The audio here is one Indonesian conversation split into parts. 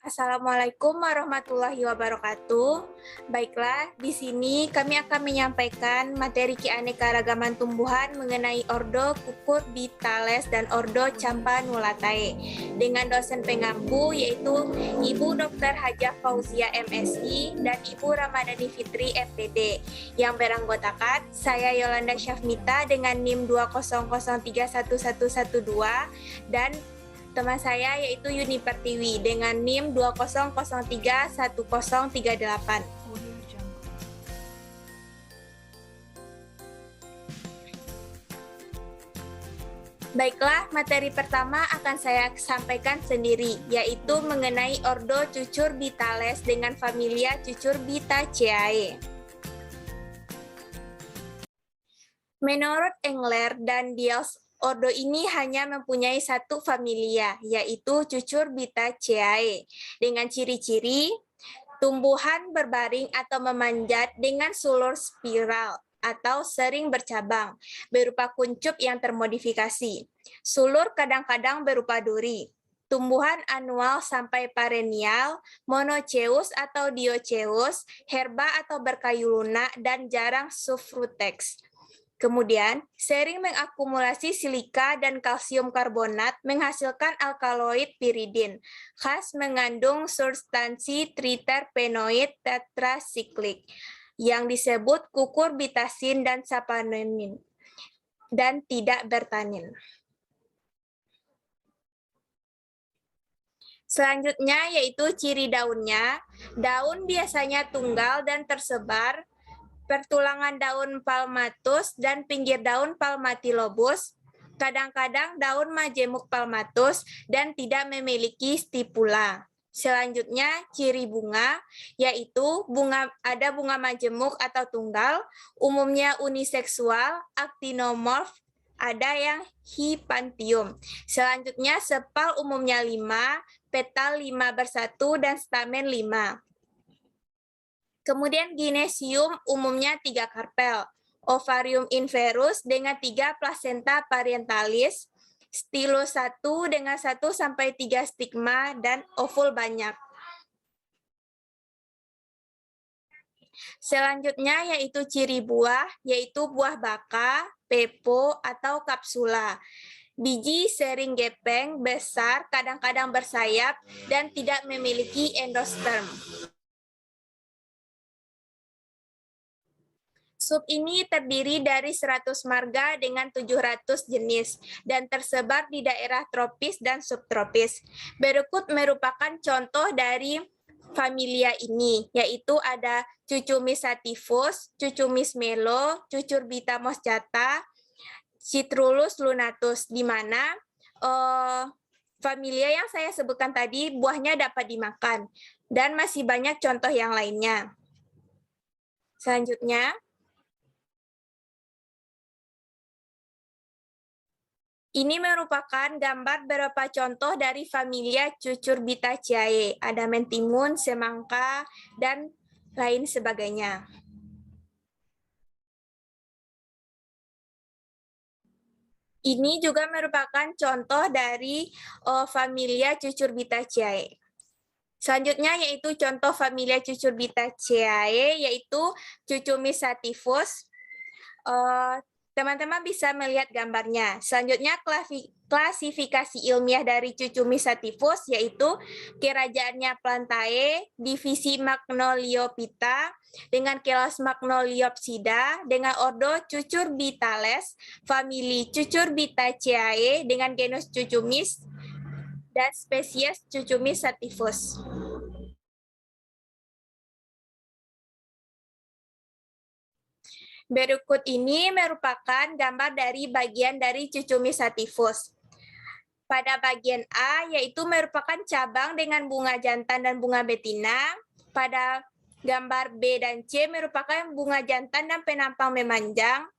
Assalamualaikum warahmatullahi wabarakatuh. Baiklah, di sini kami akan menyampaikan materi keanekaragaman tumbuhan mengenai ordo Cucurbitales dan ordo Campanulatae dengan dosen pengampu yaitu Ibu Dr. Hajah Fauzia MSI dan Ibu Ramadhani Fitri FDD. Yang beranggotakan saya Yolanda Syafmita dengan NIM 200311112 dan teman saya yaitu Yuni Pertiwi dengan NIM 200311038. Baiklah, materi pertama akan saya sampaikan sendiri, yaitu mengenai ordo Cucurbitales dengan familia Cucurbitaceae. Menurut Engler dan Diels, ordo ini hanya mempunyai satu familia, yaitu Cucurbitaceae, dengan ciri-ciri tumbuhan berbaring atau memanjat dengan sulur spiral atau sering bercabang, berupa kuncup yang termodifikasi. Sulur kadang-kadang berupa duri. Tumbuhan anual sampai perennial, monocoeus atau diocoeus, herba atau berkayu lunak, dan jarang subfrutex. Kemudian, sering mengakumulasi silika dan kalsium karbonat menghasilkan alkaloid piridin, khas mengandung substansi triterpenoid tetrasiklik yang disebut cucurbitacin dan saponin dan tidak bertanin. Selanjutnya yaitu ciri daunnya. Daun biasanya tunggal dan tersebar, pertulangan daun palmatus dan pinggir daun palmatilobus, kadang-kadang daun majemuk palmatus dan tidak memiliki stipula. Selanjutnya ciri bunga, yaitu ada bunga majemuk atau tunggal, umumnya uniseksual, actinomorph, ada yang hypanthium. Selanjutnya sepal umumnya 5, petal 5 bersatu dan stamen 5. Kemudian ginesium umumnya 3 karpel, ovarium inverus dengan 3 placenta parentalis, stilo 1 dengan 1 sampai 3 stigma dan ovul banyak. Selanjutnya yaitu ciri buah, yaitu buah baka, pepo atau kapsula. Biji sering gepeng, besar, kadang-kadang bersayap dan tidak memiliki endosperm. Sub ini terdiri dari 100 marga dengan 700 jenis dan tersebar di daerah tropis dan subtropis. Berikut merupakan contoh dari familia ini, yaitu ada Cucumis sativus, Cucumis melo, Cucurbita moschata, Citrullus lunatus, di mana familia yang saya sebutkan tadi buahnya dapat dimakan, dan masih banyak contoh yang lainnya. Selanjutnya, ini merupakan gambar beberapa contoh dari familia Cucurbitaceae. Ada mentimun, semangka, dan lain sebagainya. Ini juga merupakan contoh dari familia Cucurbitaceae. Selanjutnya yaitu contoh familia Cucurbitaceae, yaitu Cucumis sativus. Teman-teman bisa melihat gambarnya. Selanjutnya klasifikasi ilmiah dari Cucumis sativus yaitu kerajaannya Plantae, divisi Magnoliophyta dengan kelas Magnoliopsida dengan ordo Cucurbitales, famili Cucurbitaceae dengan genus Cucumis dan spesies Cucumis sativus. Berikut ini merupakan gambar dari bagian dari Cucumis sativus. Pada bagian A, yaitu merupakan cabang dengan bunga jantan dan bunga betina. Pada gambar B dan C merupakan bunga jantan dan penampang memanjang.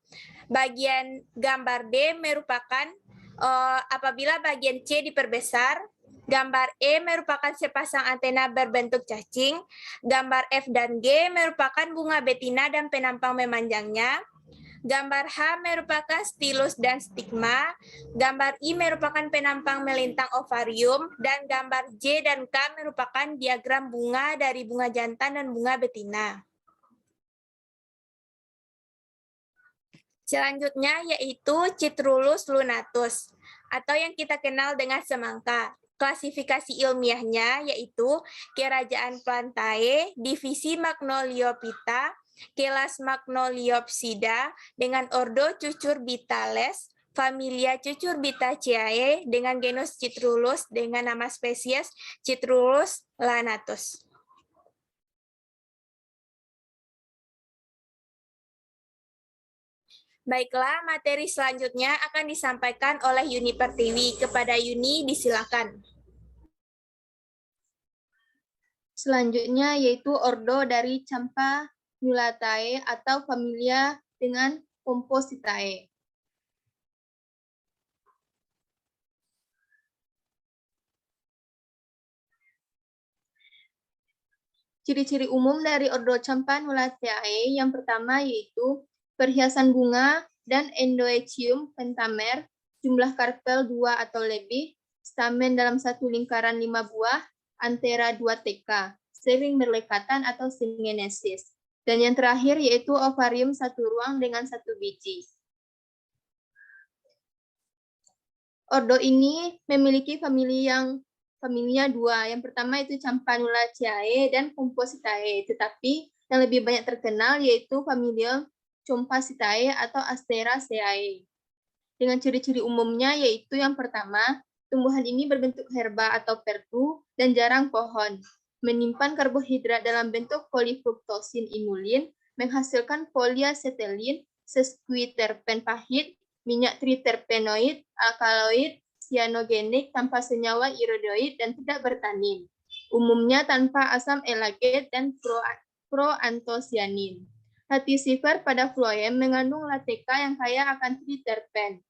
Bagian gambar D merupakan apabila bagian C diperbesar. Gambar E merupakan sepasang antena berbentuk cacing. Gambar F dan G merupakan bunga betina dan penampang memanjangnya. Gambar H merupakan stilus dan stigma, gambar I merupakan penampang melintang ovarium, dan gambar J dan K merupakan diagram bunga dari bunga jantan dan bunga betina. Selanjutnya yaitu Citrullus lunatus, atau yang kita kenal dengan semangka. Klasifikasi ilmiahnya yaitu Kerajaan Plantae, divisi Magnoliophyta, kelas Magnoliopsida dengan ordo Cucurbitales, familia Cucurbitaceae dengan genus Citrullus dengan nama spesies Citrullus lanatus. Baiklah, materi selanjutnya akan disampaikan oleh Yuni Pertiwi. Kepada Yuni, disilakan. Selanjutnya yaitu ordo dari Campanulatae atau familia dengan Compositae. Ciri-ciri umum dari ordo Campanulatae yang pertama yaitu perhiasan bunga dan endoecium pentamer, jumlah karpel 2 atau lebih, stamen dalam satu lingkaran 5 buah, antera 2 TK, sering berlekatan atau singenesis. Dan yang terakhir yaitu ovarium satu ruang dengan satu biji. Ordo ini memiliki familia 2. Yang pertama itu Campanulaceae dan Compositae, tetapi yang lebih banyak terkenal yaitu familia Compacitae atau Asteraceae. Dengan ciri-ciri umumnya yaitu yang pertama, tumbuhan ini berbentuk herba atau pertu dan jarang pohon. Menyimpan karbohidrat dalam bentuk polifruktosin inulin, menghasilkan poliasetelin, sesquiterpen pahit, minyak triterpenoid, alkaloid, cyanogenik tanpa senyawa iridoid dan tidak bertanin. Umumnya tanpa asam elaget dan proantosianin. Latissifer pada phloem mengandung lateka yang kaya akan triterpen.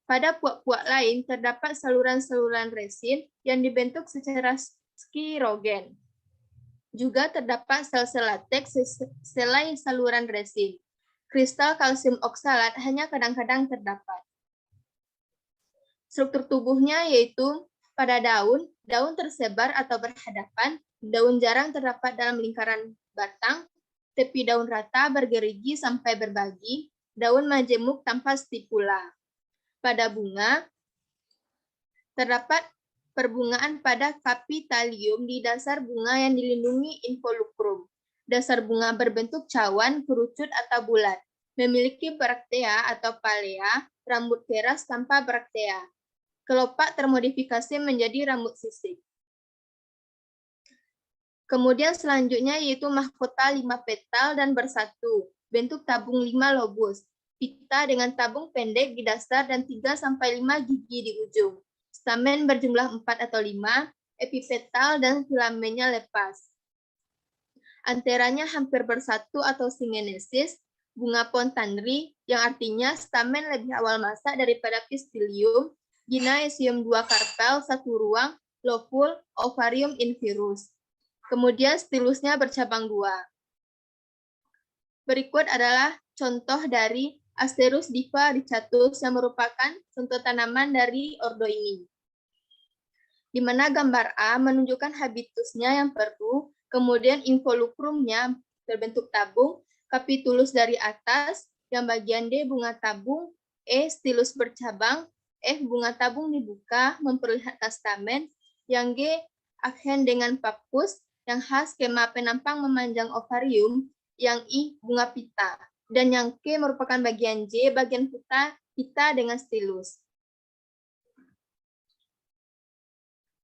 Pada puak-puak lain terdapat saluran-saluran resin yang dibentuk secara skirogen. Juga terdapat sel-sel lateks selain saluran resin. Kristal kalsium oksalat hanya kadang-kadang terdapat. Struktur tubuhnya yaitu pada daun tersebar atau berhadapan, daun jarang terdapat dalam lingkaran batang, tepi daun rata bergerigi sampai berbagi, daun majemuk tanpa stipula. Pada bunga, terdapat perbungaan pada kapitalium di dasar bunga yang dilindungi involucrum. Dasar bunga berbentuk cawan, kerucut, atau bulat. Memiliki braktea atau palea, rambut keras tanpa braktea. Kelopak termodifikasi menjadi rambut sisik. Kemudian selanjutnya yaitu mahkota 5 petal dan bersatu, bentuk tabung 5 lobus, pita dengan tabung pendek di dasar dan 3-5 gigi di ujung. Stamen berjumlah 4 atau 5, epipetal dan filamennya lepas. Anteranya hampir bersatu atau singenesis, bunga pontanri yang artinya stamen lebih awal masa daripada pistilium, ginaecium 2 karpel, 1 ruang, lovul, ovarium invirus. Kemudian stilusnya bercabang 2. Berikut adalah contoh dari Asterus diva richatus yang merupakan contoh tanaman dari ordo ini. Di mana gambar A menunjukkan habitusnya yang pertu, kemudian involucrumnya berbentuk tabung, capitulus dari atas, yang bagian D bunga tabung, E stilus bercabang, F bunga tabung dibuka memperlihatkan stamen, yang G akhen dengan papus, yang H skema penampang memanjang ovarium, yang I bunga pita, dan yang K merupakan bagian J, bagian pita dengan stilus.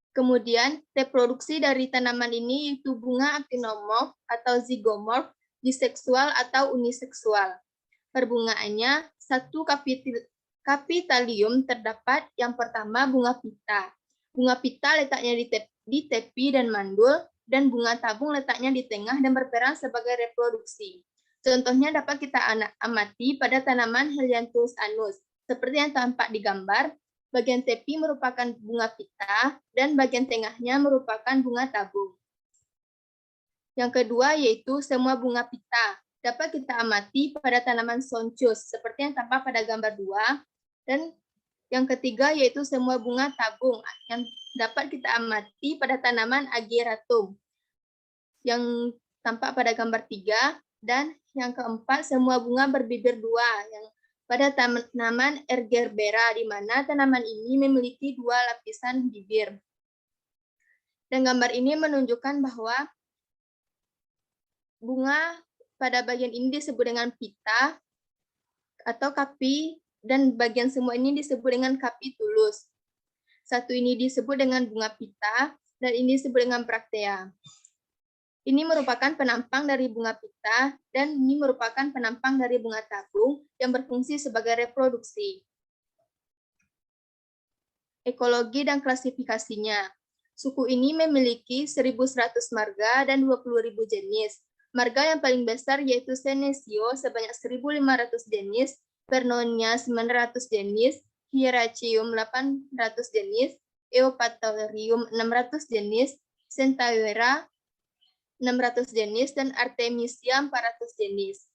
Kemudian reproduksi dari tanaman ini yaitu bunga actinomorph atau zygomorph, biseksual atau uniseksual. Perbungaannya satu kapitalium terdapat yang pertama bunga pita. Bunga pita letaknya di tepi dan mandul, dan bunga tabung letaknya di tengah dan berperan sebagai reproduksi. Contohnya dapat kita amati pada tanaman Helianthus anus, seperti yang tampak di gambar. Bagian tepi merupakan bunga pita, dan bagian tengahnya merupakan bunga tabung. Yang kedua yaitu semua bunga pita. dapat kita amati pada tanaman Sonchus, seperti yang tampak pada gambar 2. Dan yang ketiga yaitu semua bunga tabung, yang dapat kita amati pada tanaman Ageratum, yang tampak pada gambar 3. Dan yang keempat, semua bunga berbibir 2, yang pada tanaman Ergerbera, di mana tanaman ini memiliki 2 lapisan bibir. Dan gambar ini menunjukkan bahwa bunga pada bagian ini disebut dengan pita atau kapi, dan bagian semua ini disebut dengan capitulus. Satu ini disebut dengan bunga pita, dan ini disebut dengan braktea. Ini merupakan penampang dari bunga pita, dan ini merupakan penampang dari bunga tabung yang berfungsi sebagai reproduksi. Ekologi dan klasifikasinya. Suku ini memiliki 1.100 marga dan 20.000 jenis. Marga yang paling besar yaitu Senecio sebanyak 1.500 jenis, Vernonia 900 jenis, Hieracium 800 jenis, Eupatorium 600 jenis, Centaurea 600 jenis, dan Artemisia 400 jenis.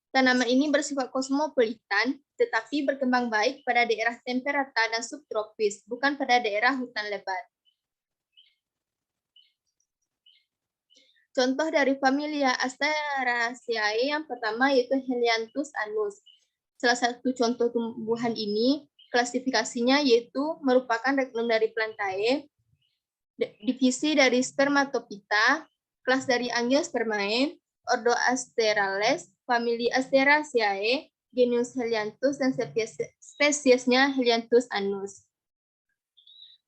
Tanaman ini bersifat kosmopolitan, tetapi berkembang baik pada daerah temperata dan subtropis, bukan pada daerah hutan lebat. Contoh dari familia Asteraceae yang pertama yaitu Helianthus anus. Salah satu contoh tumbuhan ini, klasifikasinya yaitu merupakan regnum dari Plantae, divisi dari Spermatophyta, kelas dari Angiospermae, ordo Asterales, famili Asteraceae, genus Helianthus, dan spesiesnya Helianthus anus.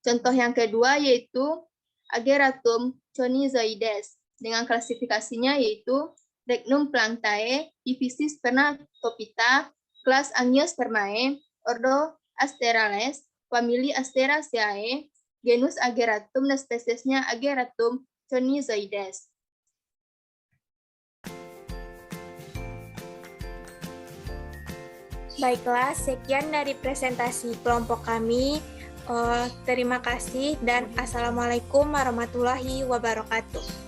Contoh yang kedua yaitu Ageratum chonizoides, dengan klasifikasinya yaitu regnum Plantae, divisi Spermatophyta, kelas Angiospermae, ordo Asterales, famili Asteraceae, genus Ageratum, dan spesiesnya Ageratum chonizoides. Baiklah, sekian dari presentasi kelompok kami. Terima kasih dan Assalamualaikum warahmatullahi wabarakatuh.